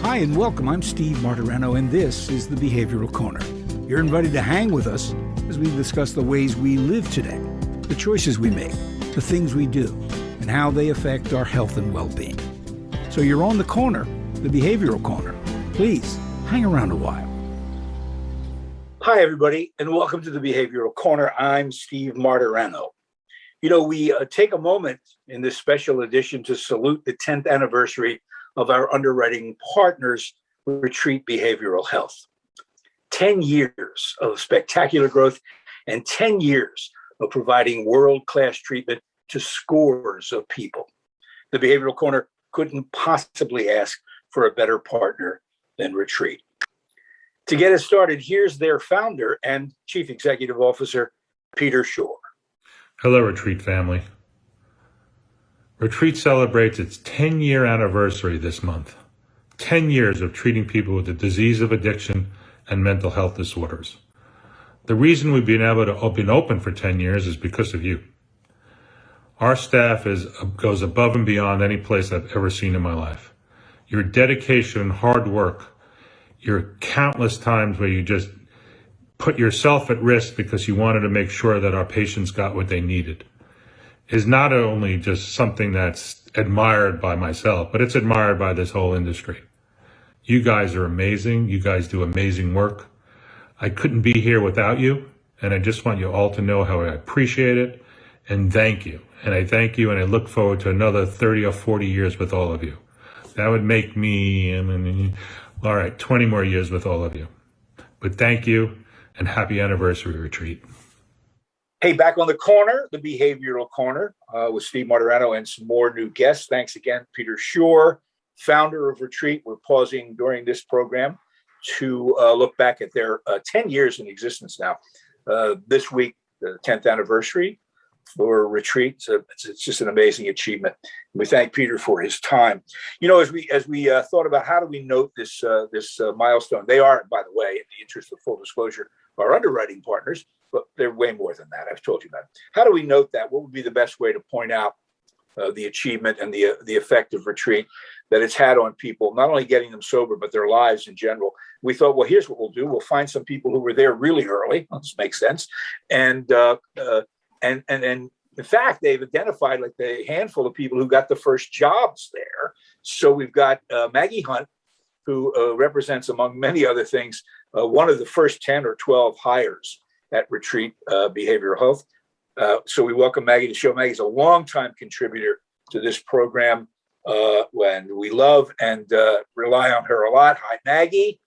Hi and welcome. I'm Steve Martirano, and this is the Behavioral Corner. You're invited to hang with us as we discuss the ways we live today, the choices we make, the things we do, and how they affect our health and well-being. So you're on the corner, the Behavioral Corner. Please hang around a while. Hi, everybody, and welcome to the Behavioral Corner. I'm Steve Martirano. You know, we take a moment in this special edition to salute the 10th anniversary of our underwriting partners, Retreat Behavioral Health. 10 years of spectacular growth and 10 years of providing world-class treatment to scores of people. The Behavioral Corner couldn't possibly ask for a better partner than Retreat. To get us started, here's their founder and Chief Executive Officer, Peter Schorr. Hello, Retreat family. Retreat celebrates its 10-year anniversary this month. 10 years of treating people with the disease of addiction and mental health disorders. The reason we've been able to been open for 10 years is because of you. Our staff goes above and beyond any place I've ever seen in my life. Your dedication and hard work, your countless times where you just put yourself at risk because you wanted to make sure that our patients got what they needed, is not only just something that's admired by myself, but it's admired by this whole industry. You guys are amazing. You guys do amazing work. I couldn't be here without you, and I just want you all to know how I appreciate it and thank you. And I thank you, and I look forward to another 30 or 40 years with all of you. That would make me, 20 more years with all of you. But thank you, and happy anniversary, Retreat. Hey, back on the corner, the Behavioral Corner, with Steve Martirano and some more new guests. Thanks again, Peter Schorr, founder of Retreat. We're pausing during this program to look back at their 10 years in existence now. This week, the 10th anniversary for Retreat. So it's just an amazing achievement. We thank Peter for his time. You know, as we thought about how do we note this milestone, they are, by the way, in the interest of full disclosure, our underwriting partners, but they're way more than that. I've told you that. How do we note that? What would be the best way to point out the achievement and the effect of Retreat that it's had on people, not only getting them sober, but their lives in general? We thought, well, here's what we'll do. We'll find some people who were there really early. This makes sense. And in fact, they've identified like a handful of people who got the first jobs there. So we've got Maggie Hunt, who represents, among many other things, one of the first 10 or 12 hires at Retreat Behavioral Health. So we welcome Maggie to the show. Maggie's a longtime contributor to this program, and we love and rely on her a lot. Hi, Maggie.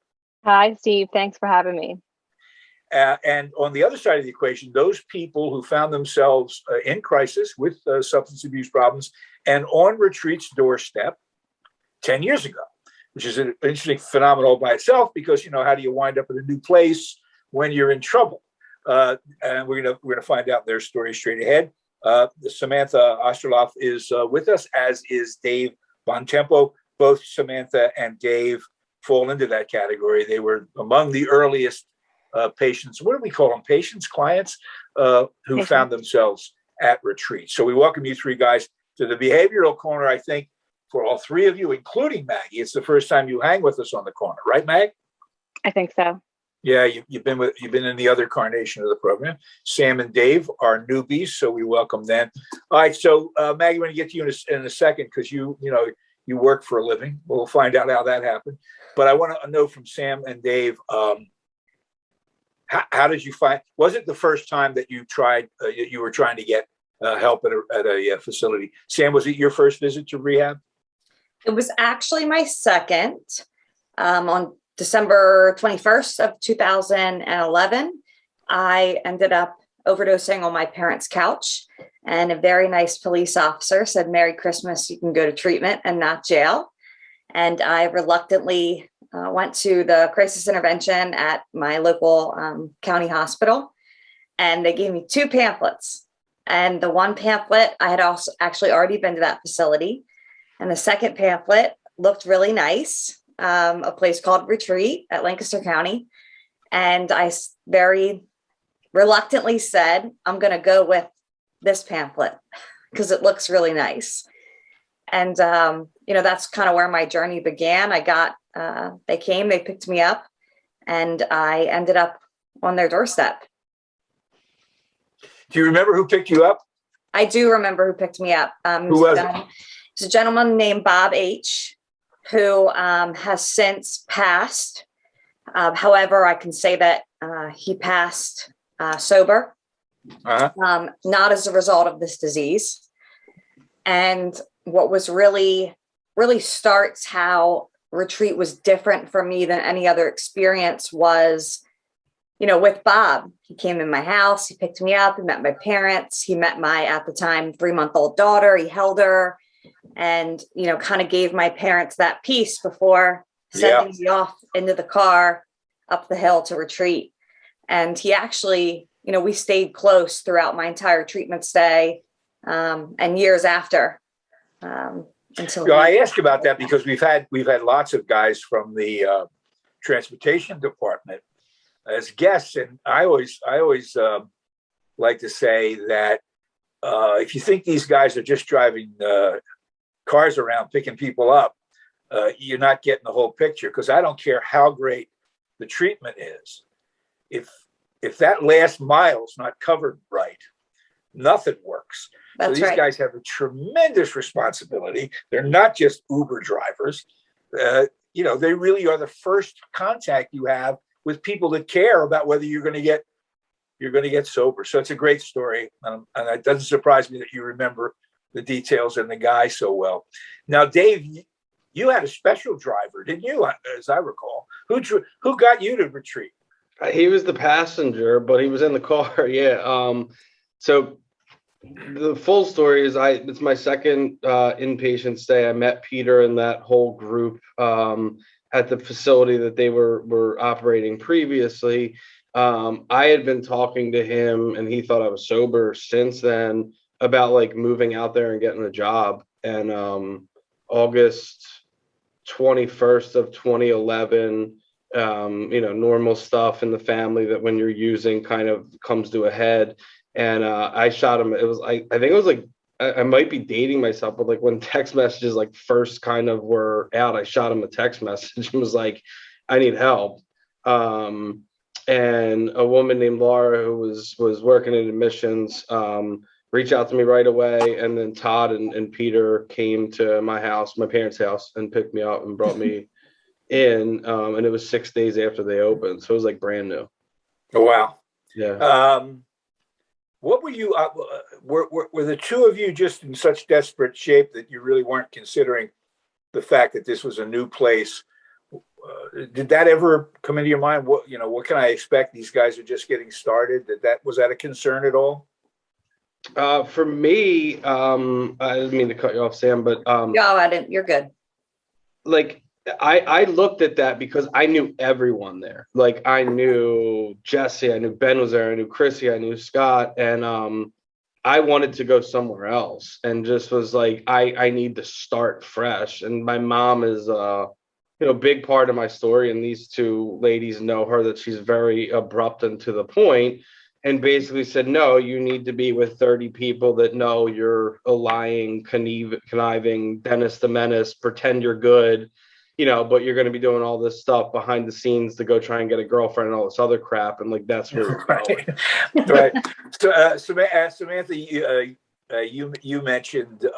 Hi, Steve. Thanks for having me. And on the other side of the equation, those people who found themselves in crisis with substance abuse problems and on Retreat's doorstep 10 years ago, which is an interesting phenomenon by itself, because, you know, how do you wind up in a new place when you're in trouble? And we're gonna find out their story straight ahead. Samantha Osterlof is with us, as is Dave Bontempo. Both Samantha and Dave fall into that category. They were among the earliest patients. What do we call them? Patients, clients, who found themselves at Retreat. So we welcome you three guys to the Behavioral Corner. I think for all three of you, including Maggie, it's the first time you hang with us on the corner, right, Mag? I think so. Yeah, you've been in the other carnation of the program. Sam and Dave are newbies, so we welcome them. All right, so Maggie, we're going to get to you in a second, because you work for a living. We'll find out how that happened. But I want to know from Sam and Dave, how did you find? Was it the first time that you tried? You were trying to get help at a facility? Sam, was it your first visit to rehab? It was actually my second. On December 21st of 2011, I ended up overdosing on my parents' couch, and a very nice police officer said, "Merry Christmas, you can go to treatment and not jail." And I reluctantly went to the crisis intervention at my local county hospital, and they gave me 2 pamphlets. And the one pamphlet, I had also actually already been to that facility. And the second pamphlet looked really nice, a place called Retreat at Lancaster County. And I very reluctantly said, I'm going to go with this pamphlet because it looks really nice. And, that's kind of where my journey began. I got they came, they picked me up, and I ended up on their doorstep. Do you remember who picked you up? I do remember who picked me up. Who was it? It's a gentleman named Bob H., who has since passed. However, I can say that he passed sober, not as a result of this disease. And what was really starts how Retreat was different for me than any other experience was, with Bob. He came in my house, he picked me up, he met my parents, he met my, at the time, 3-month-old daughter, he held her, and, kind of gave my parents that peace before sending me off into the car up the hill to Retreat. And he actually, we stayed close throughout my entire treatment stay, and years after. Until I ask about that because we've had lots of guys from the transportation department as guests, and I always like to say that if you think these guys are just driving cars around picking people up, you're not getting the whole picture. Because I don't care how great the treatment is, if that last mile's not covered right, nothing works. That's so these right. guys have a tremendous responsibility. They're not just Uber drivers. They really are the first contact you have with people that care about whether you're going to get sober. So it's a great story, and it doesn't surprise me that you remember the details and the guy so well. Now, Dave, you had a special driver, didn't you? As I recall, who got you to Retreat? He was the passenger, but he was in the car. Yeah. So the full story is it's my second inpatient stay. I met Peter and that whole group at the facility that they were operating previously. I had been talking to him, and he thought I was sober since then, about like moving out there and getting a job. And August 21st of 2011, normal stuff in the family that when you're using kind of comes to a head. And I shot him. It was I think it was like, I might be dating myself, but like when text messages like first kind of were out, I shot him a text message and was like, I need help. And a woman named Laura, who was working in admissions, reached out to me right away. And then Todd and Peter came to my house, my parents' house, and picked me up and brought me in. And it was 6 days after they opened. So it was like brand new. Oh, wow. Yeah. What were you, were the two of you just in such desperate shape that you really weren't considering the fact that this was a new place? Did that ever come into your mind? What can I expect? These guys are just getting started. Was that a concern at all? For me, I didn't mean to cut you off, Sam, but No, I didn't. You're good. Like I looked at that because I knew everyone there. Like I knew Jesse, I knew Ben was there, I knew Chrissy, I knew Scott, and I wanted to go somewhere else, and just was like, I need to start fresh. And my mom is big part of my story, and these two ladies know her, that she's very abrupt and to the point, and basically said, no, you need to be with 30 people that know you're a lying, conniving Dennis the Menace, pretend you're good, but you're going to be doing all this stuff behind the scenes to go try and get a girlfriend and all this other crap. And like, that's where we're going. Right. So, Samantha, you mentioned,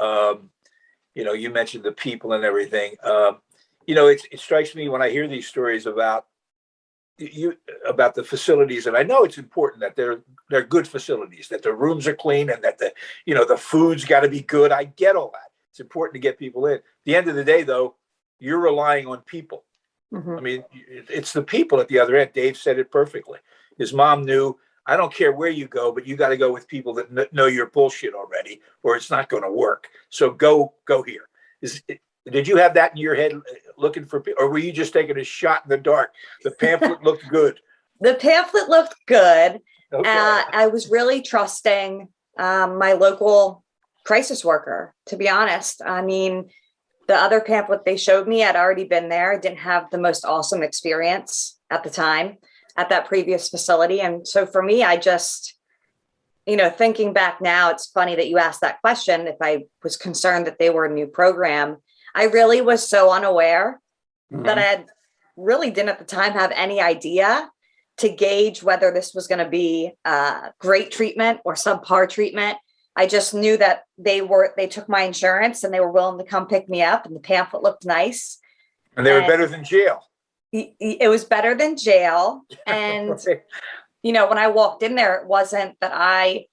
you mentioned the people and everything. It strikes me when I hear these stories about the facilities, and I know it's important that they're good facilities, that the rooms are clean, and that the food's got to be good. I get all that. It's important to get people in. At the end of the day, though, you're relying on people. Mm-hmm. I mean, it's the people at the other end. Dave said it perfectly. His mom knew, I don't care where you go, but you got to go with people that know your bullshit already, or it's not going to work. So go here. Did you have that in your head, looking for people, or were you just taking a shot in the dark? The pamphlet looked good. The pamphlet looked good. Okay. I was really trusting my local crisis worker, to be honest. I mean, the other pamphlet they showed me, I'd already been there. I didn't have the most awesome experience at the time at that previous facility. And so for me, I just, thinking back now, it's funny that you asked that question. If I was concerned that they were a new program, I really was so unaware that I had really didn't at the time have any idea to gauge whether this was going to be great treatment or subpar treatment. I just knew that they took my insurance and they were willing to come pick me up, and the pamphlet looked nice. And they were better than jail. It was better than jail. And, you know, when I walked in there, it wasn't that I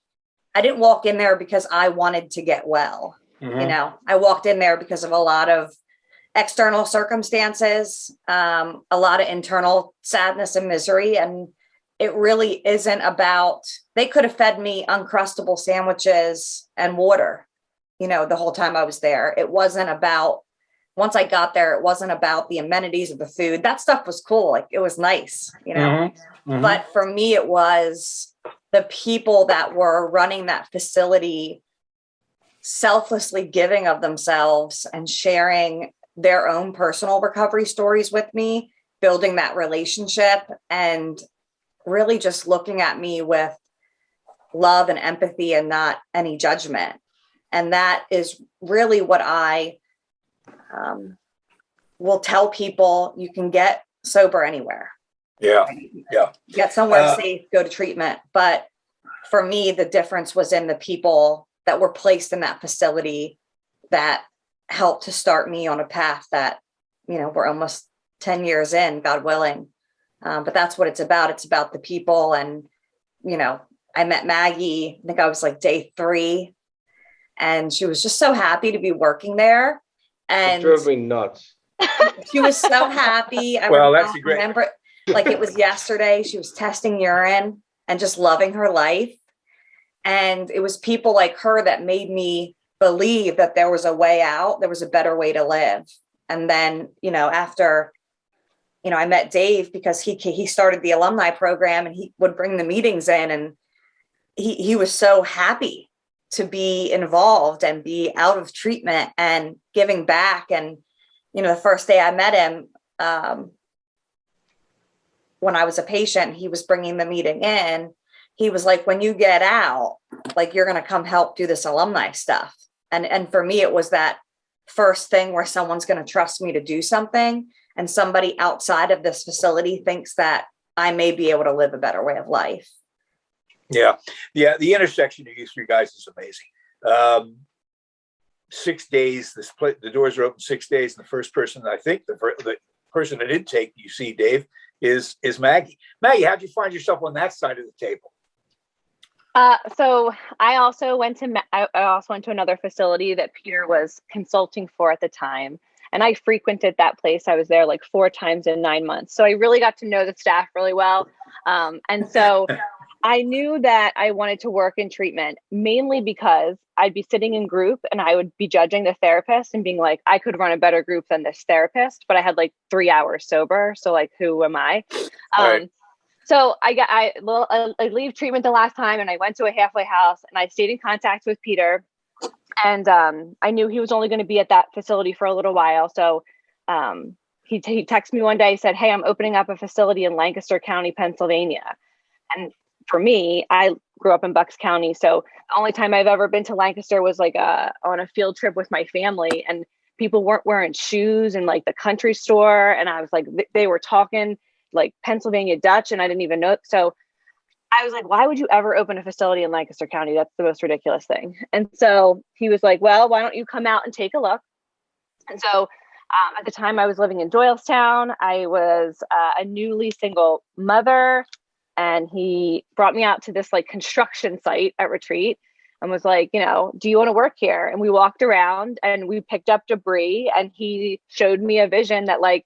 didn't walk in there because I wanted to get well. You know, I walked in there because of a lot of external circumstances, a lot of internal sadness and misery. And it really isn't about, they could have fed me Uncrustable sandwiches and water, you know, the whole time I was there. It wasn't about, once I got there, it wasn't about the amenities of the food. That stuff was cool. Like, it was nice, you know, but for me, it was the people that were running that facility selflessly giving of themselves and sharing their own personal recovery stories with me, building that relationship, and really just looking at me with love and empathy and not any judgment. And that is really what I will tell people. You can get sober anywhere. Yeah. Get somewhere safe, go to treatment. But for me, the difference was in the people that were placed in that facility that helped to start me on a path that, you know, we're almost 10 years in, God willing. But that's what it's about. It's about the people. And, you know, I met Maggie, I think I was like day 3, and she was just so happy to be working there. And it drove me nuts. She was so happy. I remember it like it was yesterday. She was testing urine and just loving her life. And it was people like her that made me believe that there was a way out, there was a better way to live. And then, you know, after, you know, I met Dave because he started the alumni program, and he would bring the meetings in, and he was so happy to be involved and be out of treatment and giving back. And, you know, the first day I met him, when I was a patient, he was bringing the meeting in. He was like, when you get out, like, you're going to come help do this alumni stuff. And for me, it was that first thing where someone's going to trust me to do something, and somebody outside of this facility thinks that I may be able to live a better way of life. Yeah. The intersection of you 3 guys is amazing. 6 days, the doors are open 6 days. And the first person, I think the person that did take you see, Dave, is Maggie. Maggie, how'd you find yourself on that side of the table? So I also went to another facility that Peter was consulting for at the time. And I frequented that place. I was there like 4 times in 9 months. So I really got to know the staff really well. And so I knew that I wanted to work in treatment, mainly because I'd be sitting in group and I would be judging the therapist and being like, I could run a better group than this therapist, but I had like 3 hours sober. So like, who am I? Right. So I leave treatment the last time, and I went to a halfway house, and I stayed in contact with Peter, and I knew he was only going to be at that facility for a little while. So he texted me one day, said, hey, I'm opening up a facility in Lancaster County, Pennsylvania. And for me, I grew up in Bucks County. So the only time I've ever been to Lancaster was like on a field trip with my family, and people weren't wearing shoes in like the country store. And I was like, they were talking like Pennsylvania Dutch, and I didn't even know. So I was like, why would you ever open a facility in Lancaster County? That's the most ridiculous thing. And so he was like, well, why don't you come out and take a look? And so at the time I was living in Doylestown. I was a newly single mother, and he brought me out to this like construction site at Retreat and was like, you know, do you want to work here? And we walked around and we picked up debris, and he showed me a vision that like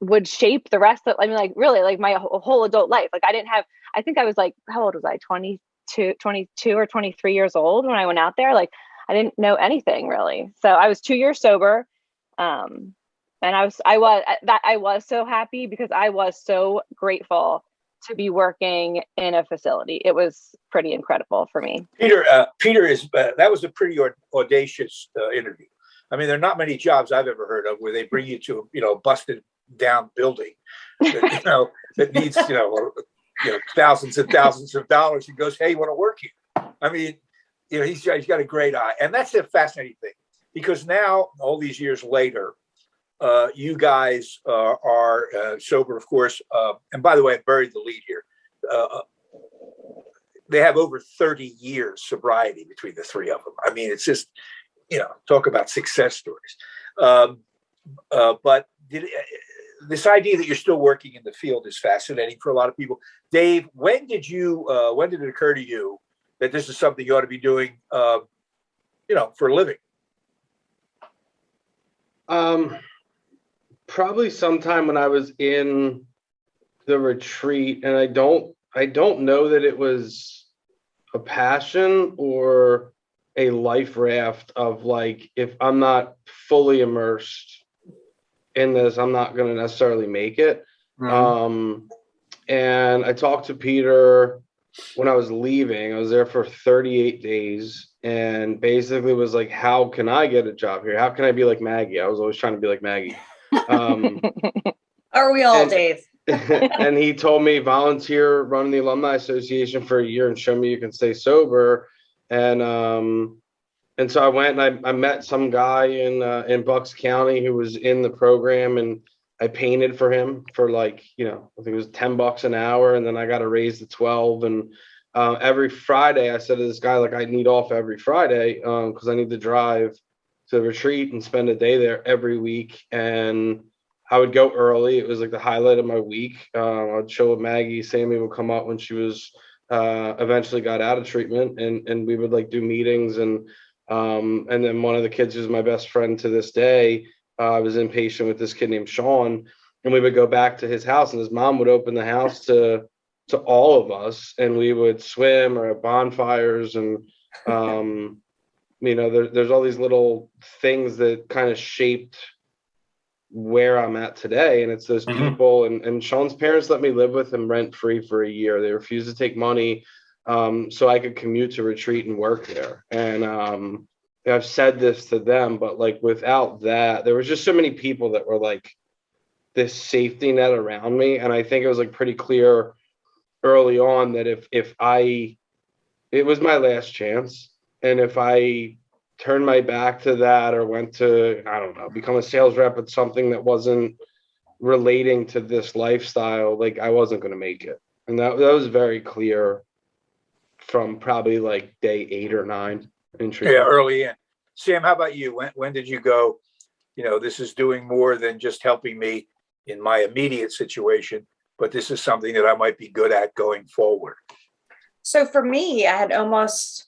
would shape the rest of, I mean, like really like my whole adult life. Like I think I was like, how old was I? 22 or 23 years old when I went out there. Like I didn't know anything really. So I was 2 years sober. And I was so happy because I was so grateful to be working in a facility. It was pretty incredible for me. Peter is, that was a pretty audacious interview. I mean, there are not many jobs I've ever heard of where they bring you to, you know, busted down building that, you know, that needs, you know, thousands and thousands of dollars, and goes, hey, you want to work here? I mean, you know, he's got a great eye. And that's a fascinating thing, because now all these years later, you guys are sober, of course. And by the way, I buried the lead here. They have over 30 years sobriety between the three of them. I mean, it's just, talk about success stories. But this idea that you're still working in the field is fascinating for a lot of people. Dave, when did it occur to you that this is something you ought to be doing, for a living? Probably sometime when I was in the retreat, and I don't know that it was a passion or a life raft of like, if I'm not fully immersed in this, I'm not going to necessarily make it. Mm-hmm. And I talked to Peter when I was leaving. I was there for 38 days and basically was like, how can I get a job here? How can I be like Maggie? I was always trying to be like Maggie. Are we all, Dave? And he told me, volunteer running the Alumni Association for a year and show me you can stay sober. And so I went and I met some guy in Bucks County who was in the program, and I painted for him for like, I think it was $10 an hour. And then I got a raise to 12. And every Friday I said to this guy, like, I need off every Friday because I need to drive to the retreat and spend a day there every week. And I would go early. It was like the highlight of my week. I'd chill with Maggie. Sammy would come up when she was eventually got out of treatment, and we would like do meetings. And then one of the kids who's my best friend to this day, I was inpatient with this kid named Sean, and we would go back to his house, and his mom would open the house to all of us, and we would swim or have bonfires. And there's all these little things that kind of shaped where I'm at today. And it's those people, and Sean's parents let me live with him rent free for a year. They refused to take money so I could commute to retreat and work there. And I've said this to them, but like without that, there was just so many people that were like this safety net around me. And I think it was like pretty clear early on that it was my last chance. And if I turned my back to that or went to, I don't know, become a sales rep at something that wasn't relating to this lifestyle, like I wasn't going to make it. And that was very clear from probably like day 8 or 9 in treatment. Yeah, early in. Sam, how about you? When did you go, this is doing more than just helping me in my immediate situation, but this is something that I might be good at going forward? So for me, I had almost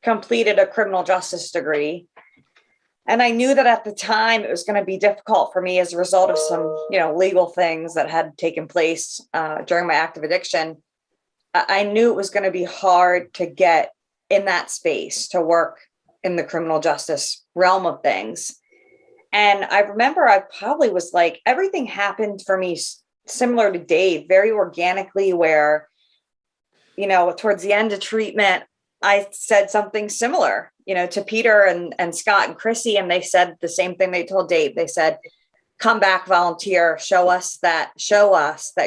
completed a criminal justice degree. And I knew that at the time it was going to be difficult for me as a result of some, legal things that had taken place during my active addiction. I knew it was going to be hard to get in that space, to work in the criminal justice realm of things. And I remember I probably was like, everything happened for me similar to Dave, very organically, where, towards the end of treatment, I said something similar, to Peter and Scott and Chrissy, and they said the same thing they told Dave. They said, come back, volunteer, show us that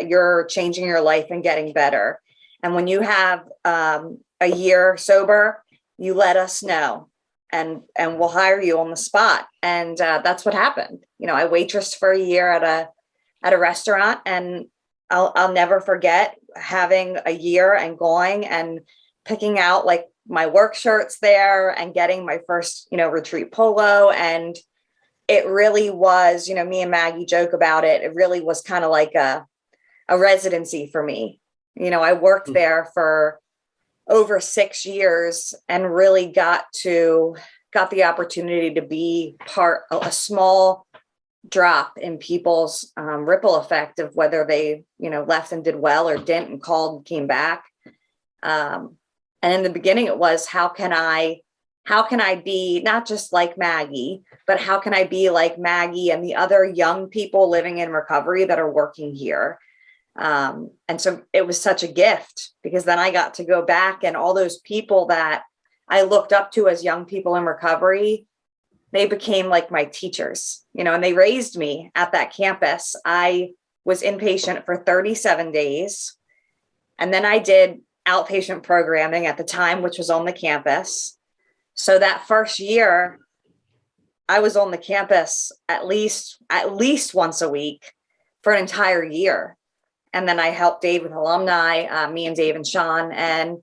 you're changing your life and getting better. And when you have a year sober, you let us know and we'll hire you on the spot. And that's what happened. I waitressed for a year at a restaurant, and I'll never forget having a year and going and picking out like my work shirts there and getting my first, retreat polo. And it really was, me and Maggie joke about it. It really was kind of like a residency for me. I worked there for over 6 years and really got the opportunity to be a small drop in people's ripple effect of whether they, left and did well or didn't and called and came back. And in the beginning it was, how can I be not just like Maggie, but how can I be like Maggie and the other young people living in recovery that are working here? And so it was such a gift, because then I got to go back, and all those people that I looked up to as young people in recovery, they became like my teachers, and they raised me at that campus. I was inpatient for 37 days. And then I did outpatient programming at the time, which was on the campus. So that first year, I was on the campus at least once a week for an entire year. And then I helped Dave with alumni, me and Dave and Sean. And,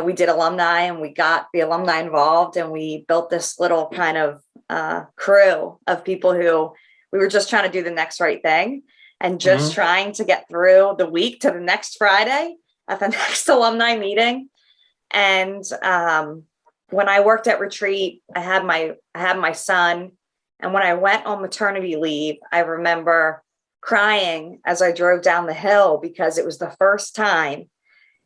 we did alumni and we got the alumni involved and we built this little kind of crew of people who we were just trying to do the next right thing and just trying to get through the week to the next Friday at the next alumni meeting. And when I worked at Retreat, I had my son. And when I went on maternity leave, I remember crying as I drove down the hill because it was the first time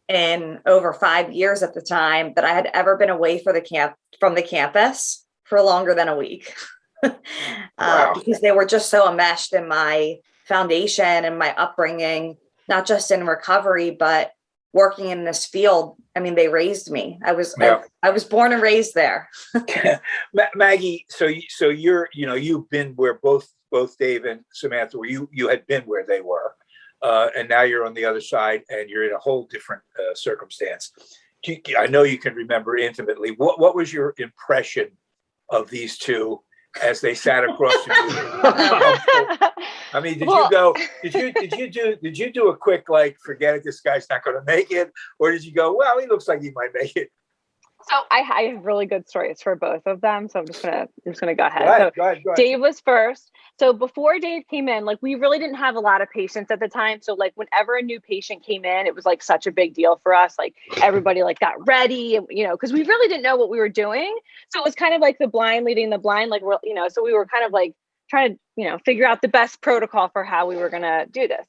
in over 5 years at the time that I had ever been away from the campus for longer than a week. Wow. Because they were just so enmeshed in my foundation and my upbringing, not just in recovery, but working in this field. I mean, they raised me. I was born and raised there. Maggie, so you've been where both Dave and Samantha were. You had been where they were, and now you're on the other side, and you're in a whole different circumstance. I know you can remember intimately. What was your impression of these two as they sat across from you? I mean, did you do a quick, forget it, this guy's not going to make it? Or did you go, well, he looks like he might make it? So I have really good stories for both of them. So I'm just gonna go ahead. Go ahead. Dave was first. So before Dave came in, we really didn't have a lot of patients at the time. So whenever a new patient came in, it was such a big deal for us. Everybody got ready, and because we really didn't know what we were doing. So it was kind of the blind leading the blind. So we were kind of trying to figure out the best protocol for how we were gonna do this.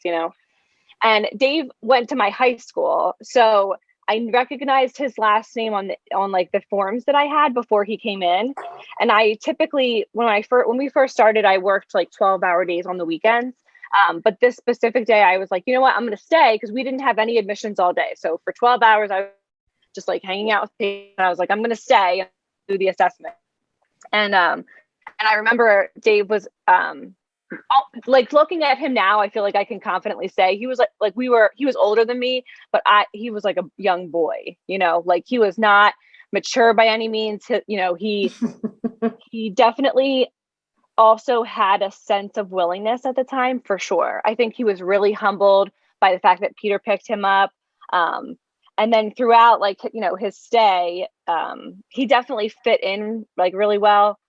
And Dave went to my high school, so I recognized his last name on the forms that I had before he came in. And I typically, when we first started, I worked 12-hour days on the weekends. But this specific day, I was like, you know what, I'm going to stay because we didn't have any admissions all day. So for 12 hours, I was just hanging out with patients. And I was like, I'm going to stay and do the assessment. And I remember Dave was, looking at him now, I feel like I can confidently say he was he was older than me, but he was like a young boy, he was not mature by any means. He definitely also had a sense of willingness at the time, for sure. I think he was really humbled by the fact that Peter picked him up. And then throughout his stay, he definitely fit in really well.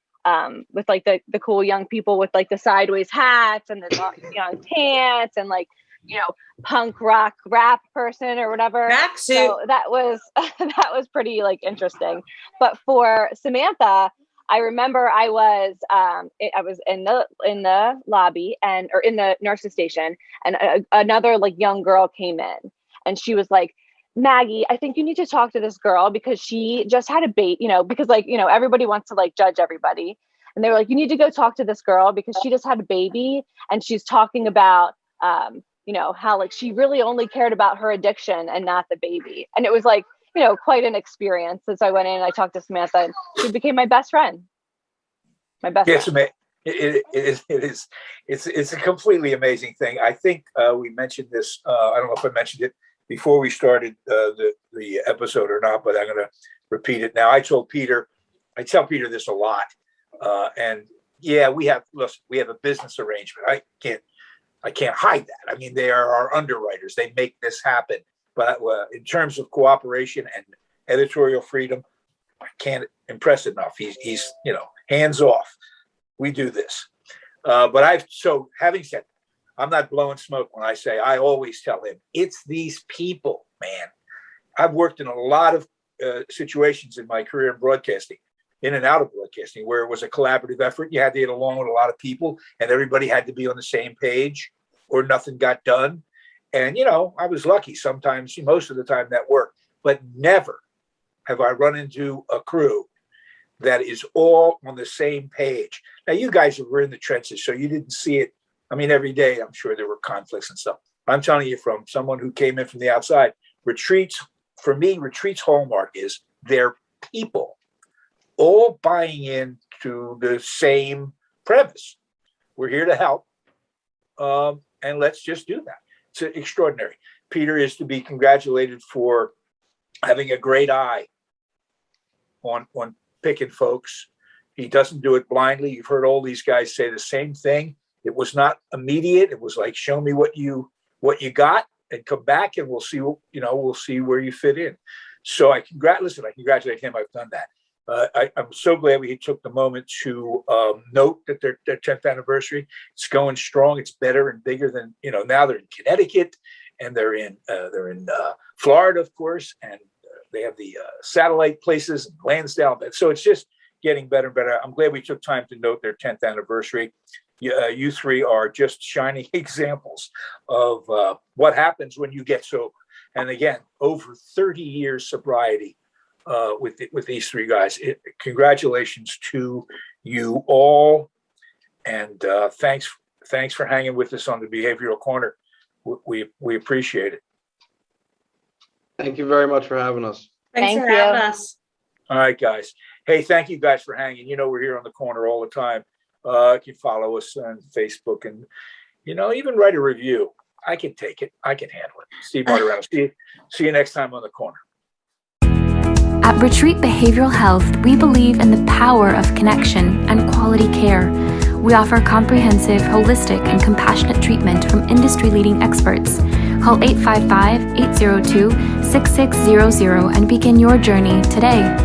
With the cool young people with the sideways hats and the young pants and punk rock rap person or whatever. Tracksuit. So that was pretty interesting. But for Samantha, I remember I was in the lobby or in the nurse's station, and another young girl came in, and she was like, Maggie, I think you need to talk to this girl because she just had a baby, because everybody wants to judge everybody. And they were like, you need to go talk to this girl because she just had a baby. And she's talking about, how she really only cared about her addiction and not the baby. And it was quite an experience. As I went in and I talked to Samantha, and she became my best friend. Yes, it is. It's a completely amazing thing. I think we mentioned this. I don't know if I mentioned it before we started the episode or not, but I'm going to repeat it now. I tell Peter this a lot. And yeah, we have a business arrangement. I can't hide that. I mean, they are our underwriters. They make this happen. But in terms of cooperation and editorial freedom, I can't impress enough. He's hands off. We do this. But having said that, I'm not blowing smoke when I say I always tell him it's these people, man. I've worked in a lot of situations in my career in broadcasting, in and out of broadcasting, where it was a collaborative effort. You had to get along with a lot of people, and everybody had to be on the same page, or nothing got done. And I was lucky. Sometimes, most of the time, that worked. But never have I run into a crew that is all on the same page. Now, you guys were in the trenches, so you didn't see it. I mean, every day, I'm sure there were conflicts and stuff. I'm telling you from someone who came in from the outside, Retreat's hallmark is their people all buying into the same premise. We're here to help, and let's just do that. It's extraordinary. Peter is to be congratulated for having a great eye on picking folks He doesn't do it blindly. You've heard all these guys say the same thing. It was not immediate. It was like, show me what you got and come back and we'll see, we'll see where you fit in. So I congratulate him. I've done that. I'm so glad we took the moment to note that their 10th anniversary. It's going strong. It's better and bigger than, now they're in Connecticut and they're in Florida, of course, and they have the satellite places in Lansdowne. So it's just getting better and better. I'm glad we took time to note their 10th anniversary. You three are just shining examples of what happens when you get sober. And again, over 30 years sobriety with these three guys. Congratulations to you all, and thanks for hanging with us on the Behavioral Corner. We appreciate it. Thank you very much for having us. Thanks Thank for you. having us. All right, guys. Hey, thank you guys for hanging. We're here on the corner all the time. You can follow us on Facebook and, even write a review. I can take it. I can handle it. Steve Martirano. See you next time on the corner. At Retreat Behavioral Health, we believe in the power of connection and quality care. We offer comprehensive, holistic, and compassionate treatment from industry-leading experts. Call 855-802-6600 and begin your journey today.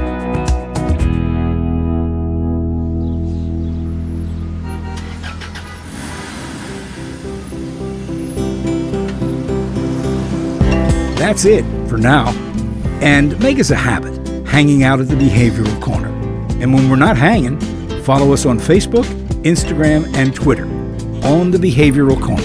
That's it for now. And make us a habit, hanging out at the Behavioral Corner. And when we're not hanging, follow us on Facebook, Instagram, and Twitter on the Behavioral Corner.